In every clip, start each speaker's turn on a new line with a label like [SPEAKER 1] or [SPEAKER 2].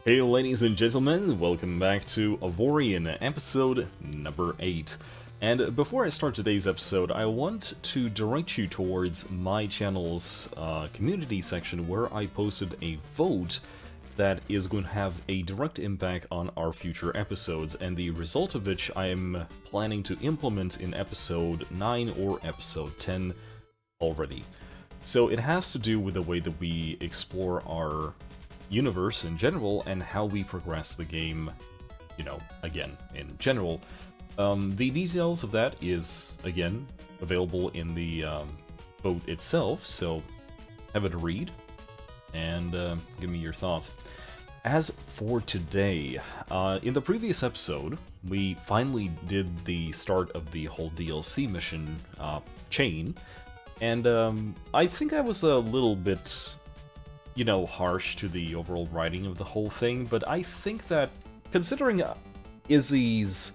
[SPEAKER 1] Hey ladies and gentlemen, welcome back to Avorion, episode number 8. And before I start today's episode, I want to direct you towards my channel's community section where I posted a vote that is going to have a direct impact on our future episodes, and the result of which I am planning to implement in episode 9 or episode 10 already. So it has to do with the way that we explore our universe in general and how we progress the game, again, in general. The details of that is, again, available in the vote itself, so have it a read and give me your thoughts. As for today, in the previous episode, we finally did the start of the whole DLC mission chain, and I think I was a little bit harsh to the overall writing of the whole thing, but I think that, considering Izzy's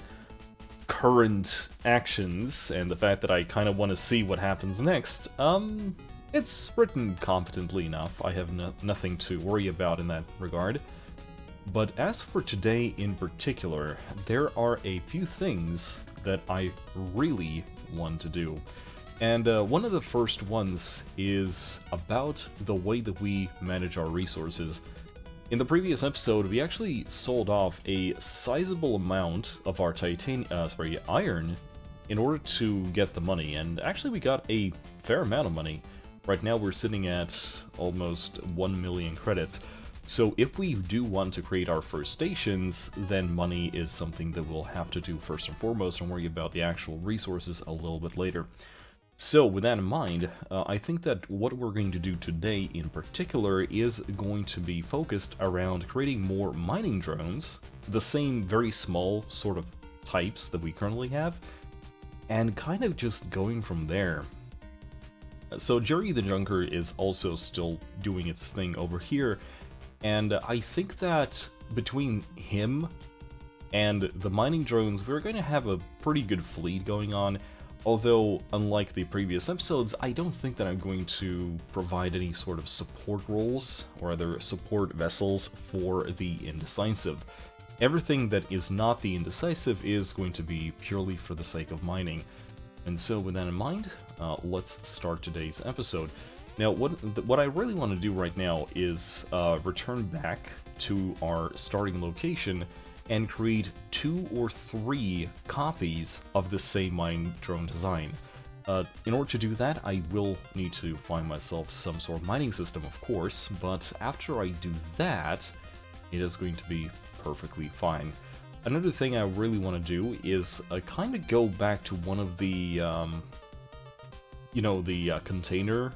[SPEAKER 1] current actions and the fact that I kind of want to see what happens next, it's written competently enough. I have nothing to worry about in that regard. But as for today in particular, there are a few things that I really want to do. And one of the first ones is about the way that we manage our resources. In the previous episode, we actually sold off a sizable amount of our iron in order to get the money, and actually we got a fair amount of money. Right now we're sitting at almost 1 million credits. So if we do want to create our first stations, then money is something that we'll have to do first and foremost, and worry about the actual resources a little bit later. So, with that in mind, I think that what we're going to do today in particular is going to be focused around creating more mining drones, the same very small sort of types that we currently have, and kind of just going from there. So Jerry the Junker is also still doing its thing over here, and I think that between him and the mining drones, we're going to have a pretty good fleet going on. Although, unlike the previous episodes, I don't think that I'm going to provide any sort of support roles or other support vessels for the Indecisive. Everything that is not the Indecisive is going to be purely for the sake of mining. And so with that in mind, let's start today's episode. Now, what I really want to do right now is return back to our starting location and create 2 or 3 copies of the same mine drone design. In order to do that, I will need to find myself some sort of mining system, of course, but after I do that, it is going to be perfectly fine. Another thing I really want to do is kind of go back to one of the, container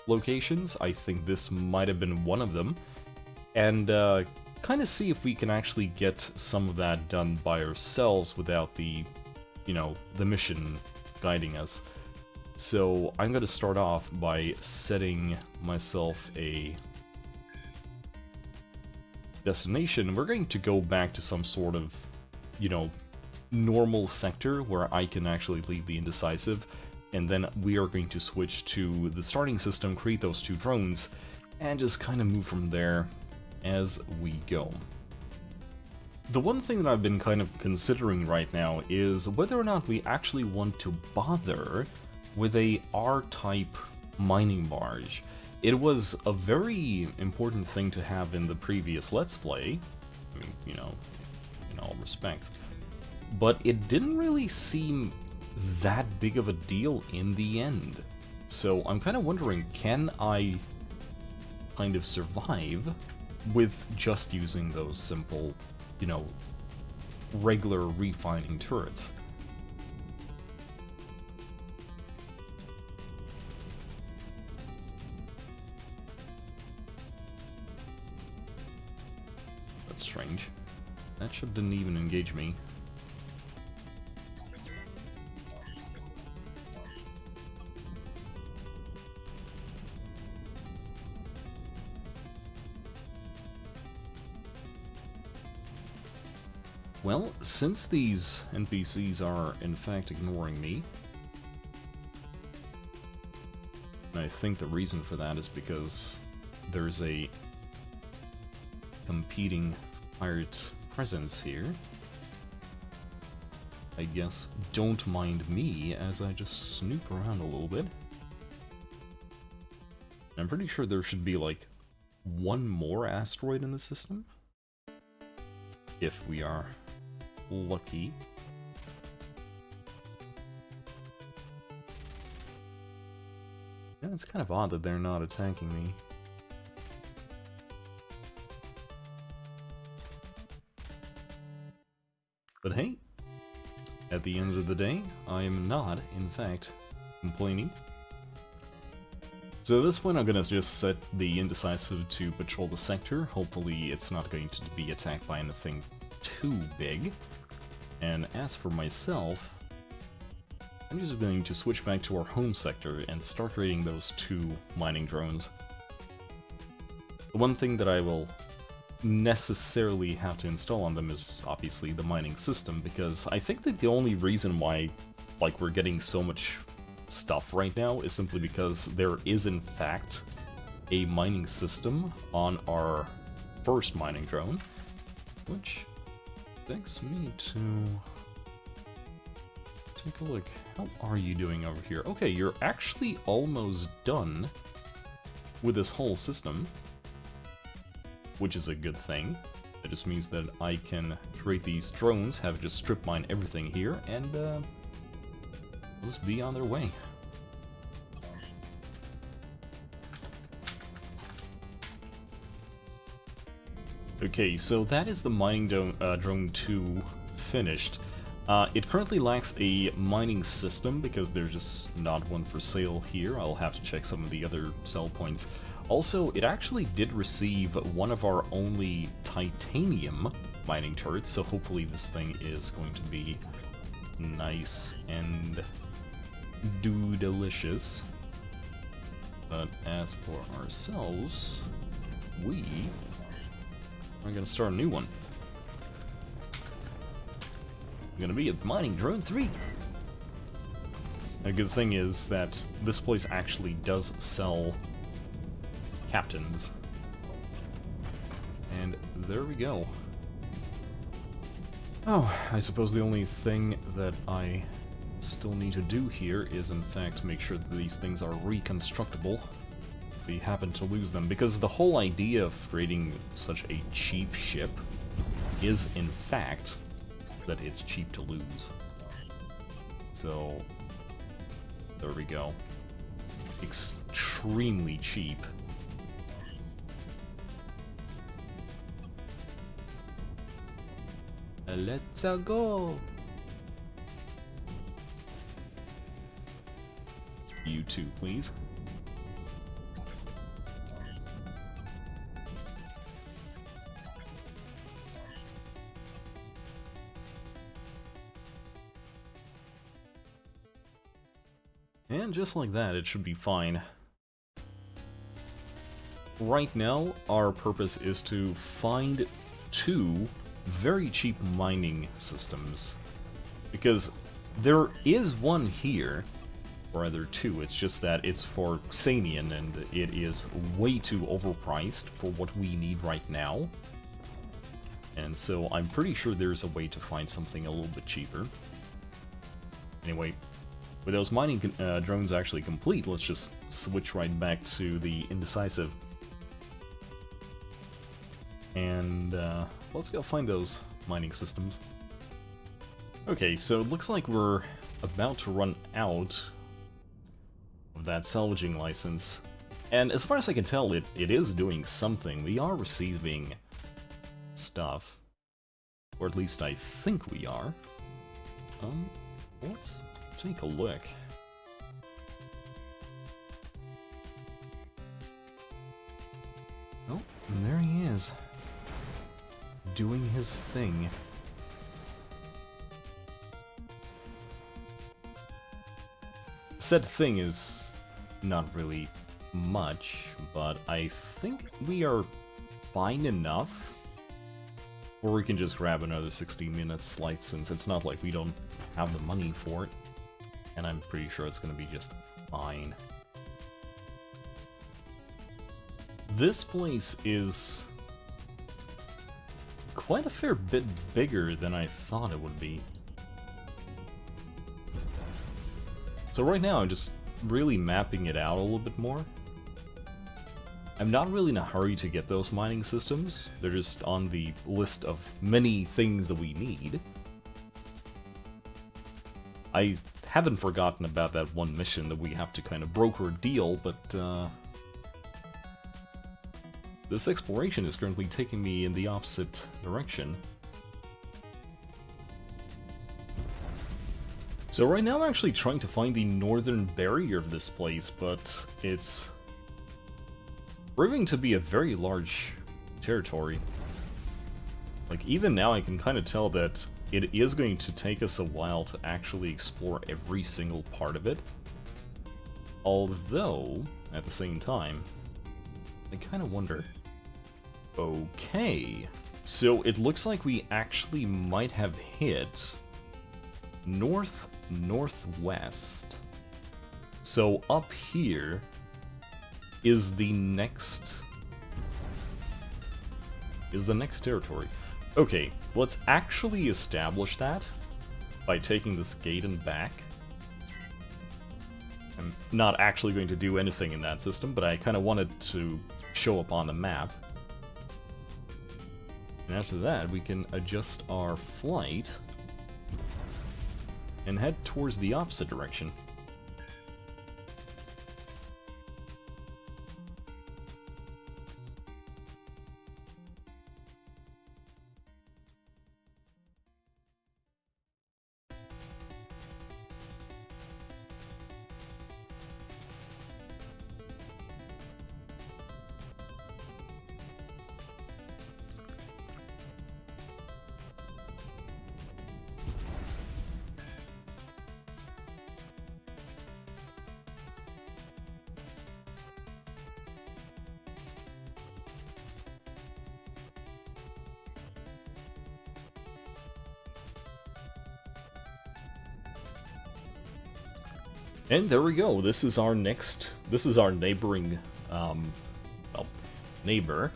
[SPEAKER 1] locations. I think this might have been one of them, and kind of see if we can actually get some of that done by ourselves without the, the mission guiding us. So I'm going to start off by setting myself a destination. We're going to go back to some sort of, normal sector where I can actually leave the Indecisive, and then we are going to switch to the starting system, create those 2 drones, and just kind of move from there as we go. The one thing that I've been kind of considering right now is whether or not we actually want to bother with a R-type mining barge. It was a very important thing to have in the previous Let's Play, in all respects, but it didn't really seem that big of a deal in the end. So I'm kind of wondering, can I kind of survive with just using those simple, regular refining turrets? That's strange. That ship didn't even engage me. Well, since these NPCs are in fact ignoring me, and I think the reason for that is because there's a competing pirate presence here. I guess don't mind me as I just snoop around a little bit. I'm pretty sure there should be like one more asteroid in the system, if we are lucky. Yeah, it's kind of odd that they're not attacking me. But hey, at the end of the day, I am not, in fact, complaining. So at this point I'm gonna just set the Indecisive to patrol the sector. Hopefully it's not going to be attacked by anything too big. And as for myself, I'm just going to switch back to our home sector and start raiding those 2 mining drones. The one thing that I will necessarily have to install on them is obviously the mining system, because I think that the only reason why we're getting so much stuff right now is simply because there is in fact a mining system on our first mining drone, which begs me to take a look. How are you doing over here? Okay, you're actually almost done with this whole system, which is a good thing. It just means that I can create these drones, have it just strip mine everything here, and just be on their way. Okay, so that is the mining drone 2 finished. It currently lacks a mining system because there's just not one for sale here. I'll have to check some of the other sell points. Also, it actually did receive one of our only titanium mining turrets, so hopefully this thing is going to be nice and delicious. But as for ourselves, we are going to start a new one. Going to be a mining drone 3. A good thing is that this place actually does sell captains. And there we go. Oh, I suppose the only thing that I still need to do here is in fact make sure that these things are reconstructible if we happen to lose them, because the whole idea of creating such a cheap ship is in fact that it's cheap to lose. So there we go. Extremely cheap. Let's go. You too, please. And just like that, it should be fine. Right now, our purpose is to find 2 very cheap mining systems. Because there is one here, or rather 2, it's just that it's for Xanian and it is way too overpriced for what we need right now. And so I'm pretty sure there's a way to find something a little bit cheaper. Anyway, with those mining drones actually complete, let's just switch right back to the Indecisive. And let's go find those mining systems. Okay, so it looks like we're about to run out of that salvaging license. And as far as I can tell, it is doing something. We are receiving stuff. Or at least I think we are. Let's take a look. Oh, and there he is. Doing his thing. Said thing is not really much, but I think we are fine enough where we can just grab another 60 minutes license. It's not like we don't have the money for it, and I'm pretty sure it's gonna be just fine. This place is quite a fair bit bigger than I thought it would be. So right now I'm just really mapping it out a little bit more. I'm not really in a hurry to get those mining systems. They're just on the list of many things that we need. I haven't forgotten about that one mission that we have to kind of broker a deal, but this exploration is currently taking me in the opposite direction. So right now I'm actually trying to find the northern barrier of this place, but it's proving to be a very large territory. Like, even now I can kind of tell that it is going to take us a while to actually explore every single part of it. Although, at the same time, I kind of wonder... Okay, so it looks like we actually might have hit northwest. So up here is the next territory. Okay, let's actually establish that by taking this gate and back. I'm not actually going to do anything in that system, but I kind of wanted to show up on the map. And after that, we can adjust our flight and head towards the opposite direction. And there we go. This is our neighboring, well, neighbor.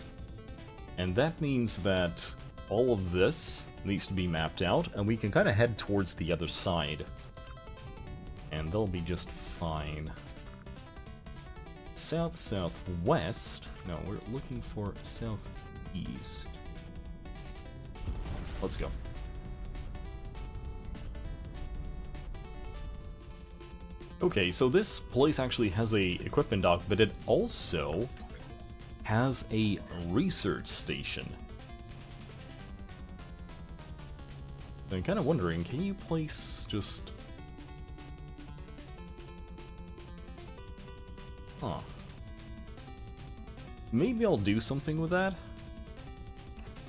[SPEAKER 1] And that means that all of this needs to be mapped out, and we can kind of head towards the other side. And they'll be just fine. Southwest? No, we're looking for southeast. Let's go. Okay, so this place actually has a equipment dock, but it also has a research station. I'm kind of wondering, can you place just... Huh. Maybe I'll do something with that.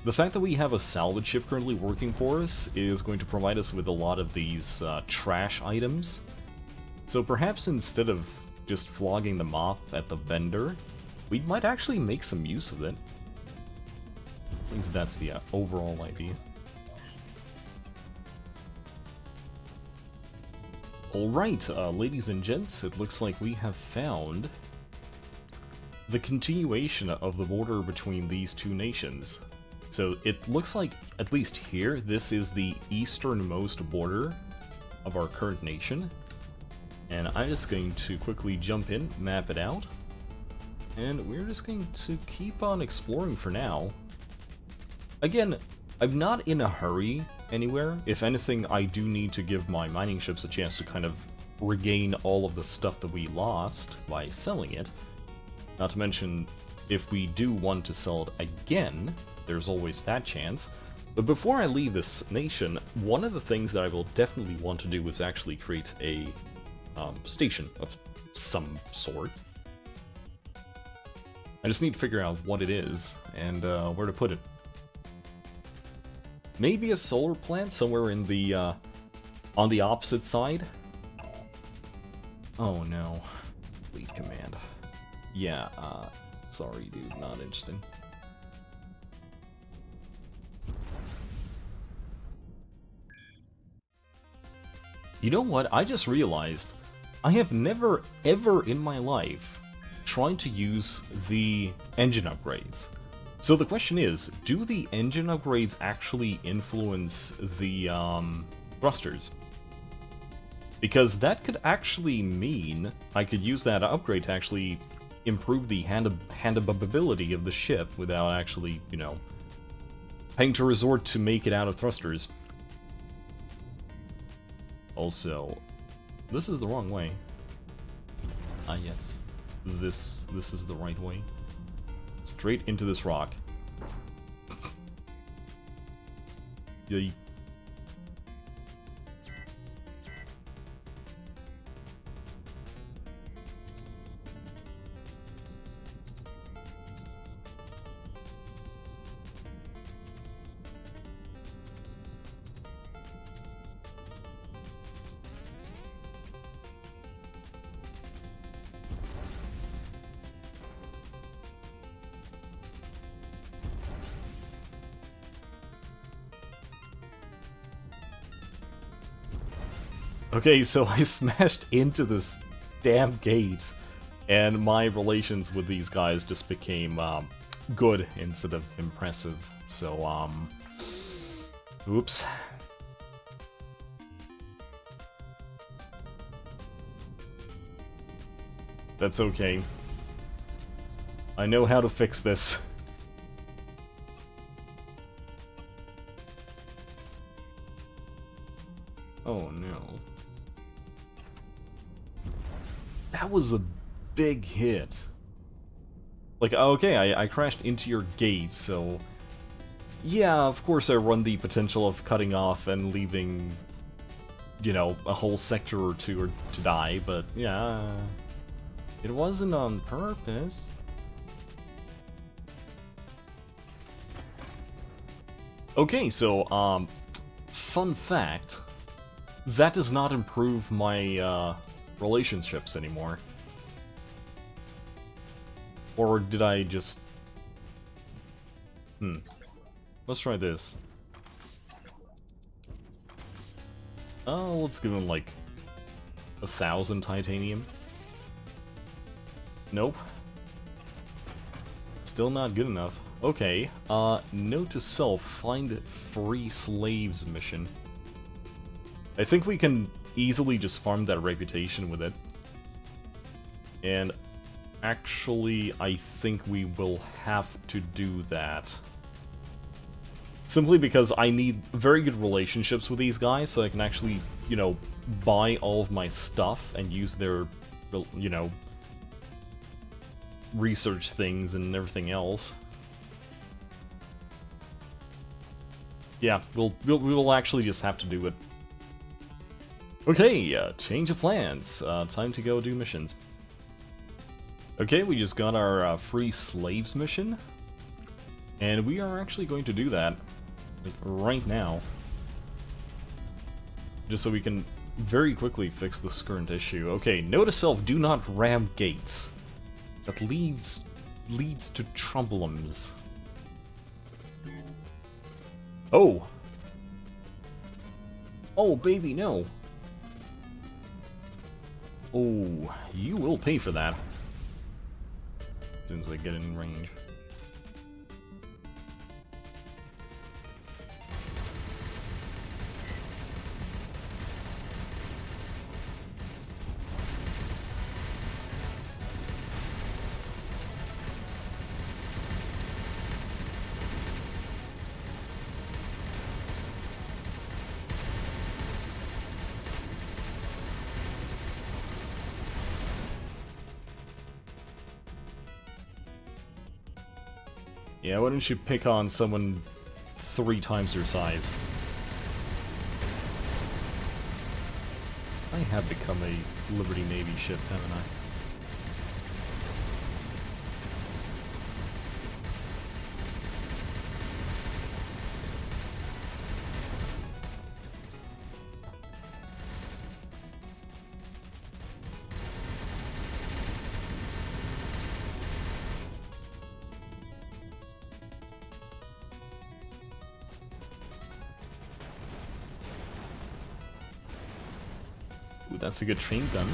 [SPEAKER 1] The fact that we have a salvage ship currently working for us is going to provide us with a lot of these trash items. So perhaps instead of just flogging them off at the vendor, we might actually make some use of it. At least that's the overall idea. Alright, ladies and gents, it looks like we have found the continuation of the border between these two nations. So it looks like, at least here, this is the easternmost border of our current nation. And I'm just going to quickly jump in, map it out, and we're just going to keep on exploring for now. Again, I'm not in a hurry anywhere. If anything, I do need to give my mining ships a chance to kind of regain all of the stuff that we lost by selling it. Not to mention, if we do want to sell it again, there's always that chance. But before I leave this nation, one of the things that I will definitely want to do is actually create a station of some sort. I just need to figure out what it is and where to put it. Maybe a solar plant somewhere in the on the opposite side. Oh no, lead command. Yeah, sorry dude, not interesting. You know what? I just realized I have never, ever in my life tried to use the engine upgrades. So the question is, do the engine upgrades actually influence the thrusters? Because that could actually mean I could use that upgrade to actually improve the handability of the ship without actually, you know, having to resort to make it out of thrusters. Also, this is the wrong way. Ah, yes. This is the right way. Straight into this rock. Yay. Okay, so I smashed into this damn gate, and my relations with these guys just became good instead of impressive. So, oops. That's okay. I know how to fix this. Oh no. That was a big hit. Like, okay, I crashed into your gate, so... Yeah, of course I run the potential of cutting off and leaving, you know, a whole sector or two to die, but yeah... It wasn't on purpose. Okay, so, fun fact. That does not improve my, relationships anymore. Or did I just... Let's try this. Oh, let's give him like 1,000 titanium. Nope. Still not good enough. Okay, note to self, find free slaves mission. I think we can easily just farm that reputation with it. And actually, I think we will have to do that. Simply because I need very good relationships with these guys, so I can actually, you know, buy all of my stuff and use their, you know, research things and everything else. Yeah, we will actually just have to do it. Okay, change of plans. Time to go do missions. Okay, we just got our free slaves mission. And we are actually going to do that, like, right now. Just so we can very quickly fix this current issue. Okay, note to self, do not ram gates. That leads to troublums. Oh! Oh, baby, no. Oh, you will pay for that. As soon as I get in range. Yeah, why don't you pick on someone 3 times your size? I have become a Liberty Navy ship, haven't I? Ooh, that's a good train gun.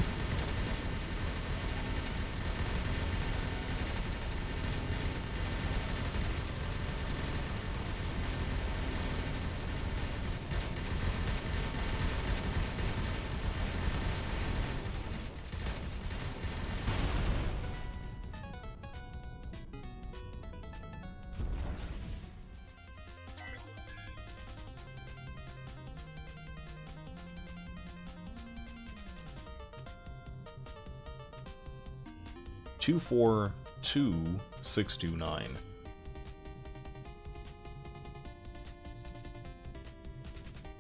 [SPEAKER 1] 242629.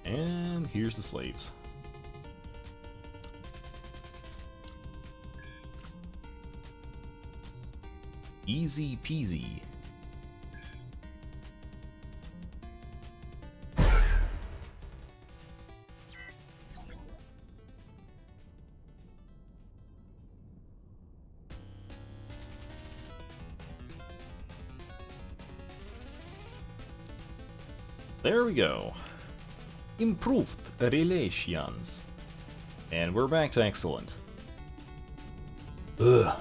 [SPEAKER 1] And here's the slaves. Easy peasy. There we go. Improved relations. And we're back to excellent. Ugh.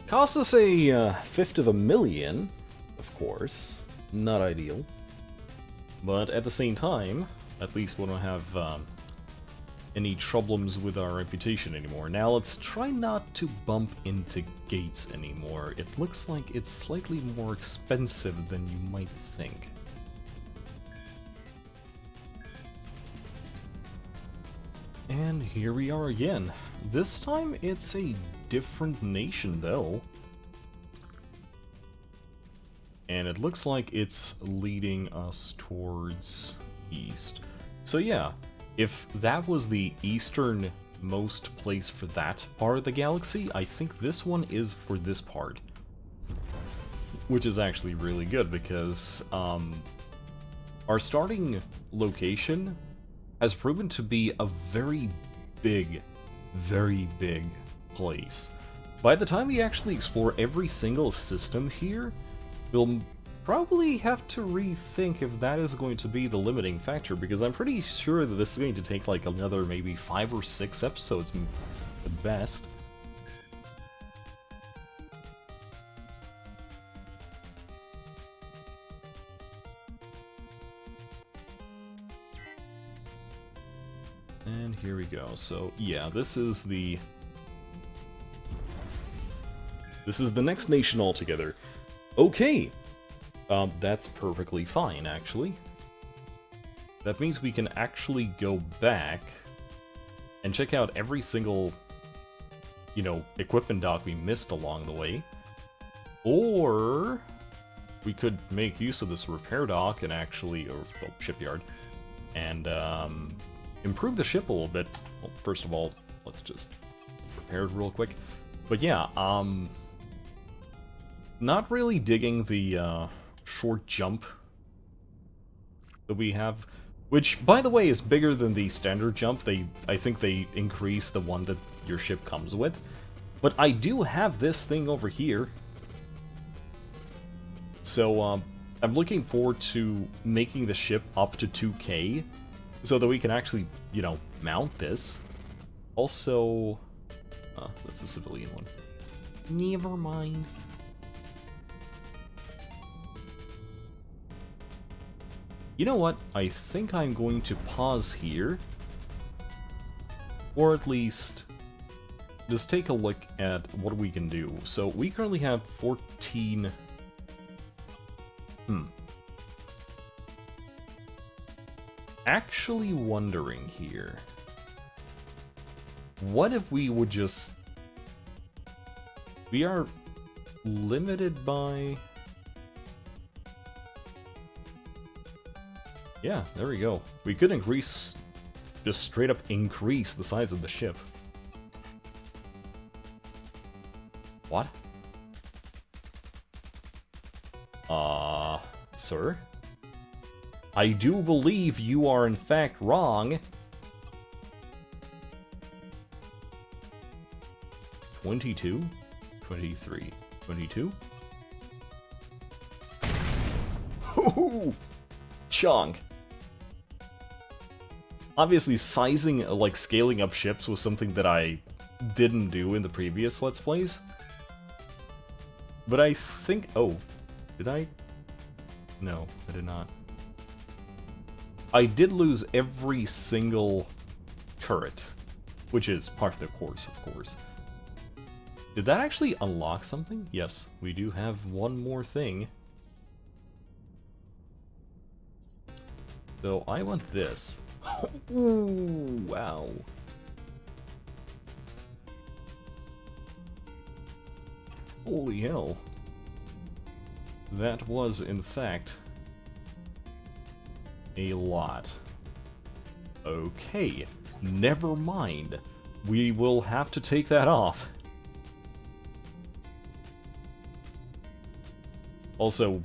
[SPEAKER 1] Cost us a fifth of a million, of course. Not ideal. But at the same time, at least we don't have any troubles with our reputation anymore. Now let's try not to bump into gates anymore. It looks like it's slightly more expensive than you might think. And here we are again. This time it's a different nation though. And it looks like it's leading us towards east. So yeah, if that was the easternmost place for that part of the galaxy, I think this one is for this part. Which is actually really good because our starting location has proven to be a very big place. By the time we actually explore every single system here, we'll probably have to rethink if that is going to be the limiting factor, because I'm pretty sure that this is going to take like another maybe 5 or 6 episodes at best. And here we go. So yeah, this is the next nation altogether. Okay, that's perfectly fine, actually. That means we can actually go back and check out every single, you know, equipment dock we missed along the way. Or we could make use of this repair dock and actually, or well, shipyard, and improve the ship a little bit. Well, first of all, let's just repair it real quick. But yeah, not really digging the short jump that we have, which, by the way, is bigger than the standard jump. I think they increase the one that your ship comes with. But I do have this thing over here. So, I'm looking forward to making the ship up to 2K, so that we can actually, you know, mount this. Also, that's a civilian one. Never mind. You know what? I think I'm going to pause here. Or at least just take a look at what we can do. So we currently have 14... Actually wondering here. What if we would just... We are limited by... Yeah, there we go. We could increase... Just straight up increase the size of the ship. What? Sir? I do believe you are in fact wrong. 22? 23? 22? Hoo-hoo! Chunk! Obviously, sizing, like, scaling up ships was something that I didn't do in the previous Let's Plays. But I think... Oh, did I? No, I did not. I did lose every single turret, which is part of the course, of course. Did that actually unlock something? Yes, we do have one more thing. So I want this. Ooh, wow. Holy hell. That was, in fact, a lot. Okay, never mind. We will have to take that off. Also,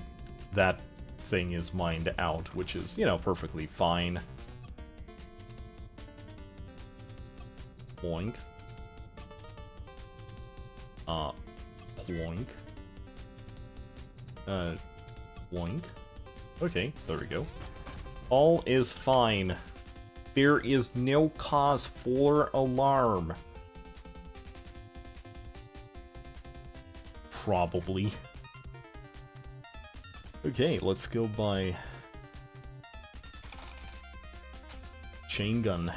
[SPEAKER 1] that thing is mined out, which is, you know, perfectly fine. Boink. Boink. Boink. Okay, there we go. All is fine. There is no cause for alarm. Probably. Okay, let's go by chain gun.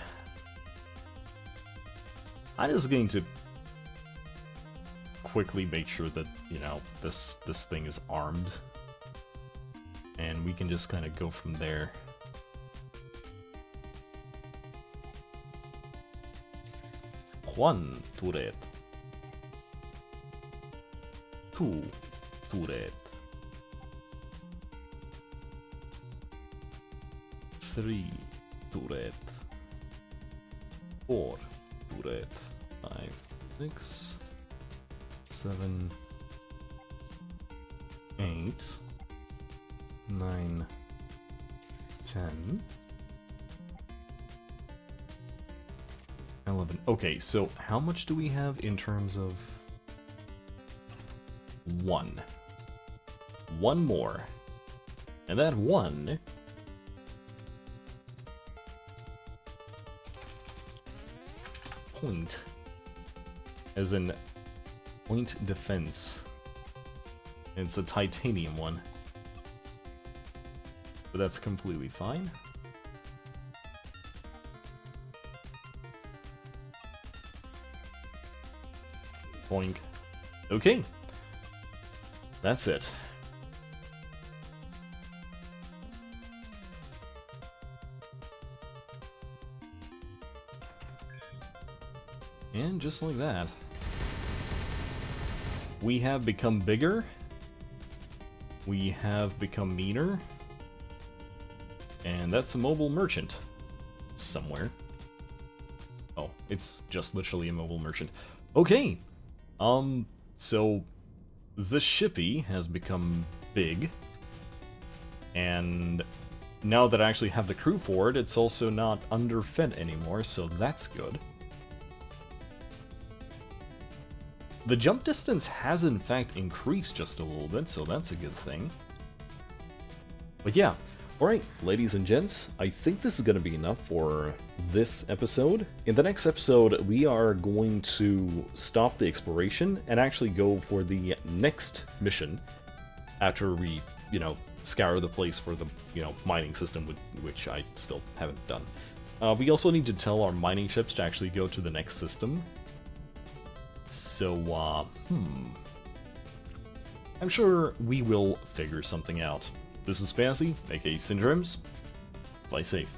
[SPEAKER 1] I'm just going to quickly make sure that, you know, this thing is armed. And we can just kind of go from there. One turret. Two turret. 3 turret. 4 turret. 5, 6, 7, 8, 9, 10, 11. Okay, so how much do we have in terms of... 1. One more. And that 1... point. As in point defense. It's a titanium one. But that's completely fine. Boink. Okay. That's it. And just like that, we have become bigger, we have become meaner, and that's a mobile merchant somewhere. Oh, it's just literally a mobile merchant. Okay, so the shippy has become big, and now that I actually have the crew for it, it's also not underfed anymore, so that's good. The jump distance has in fact increased just a little bit, so that's a good thing. But yeah, alright, ladies and gents, I think this is going to be enough for this episode. In the next episode, we are going to stop the exploration and actually go for the next mission after we, you know, scour the place for the, you know, mining system, which I still haven't done. We also need to tell our mining ships to actually go to the next system. So, I'm sure we will figure something out. This is Fancy, aka Syndromes. Fly safe.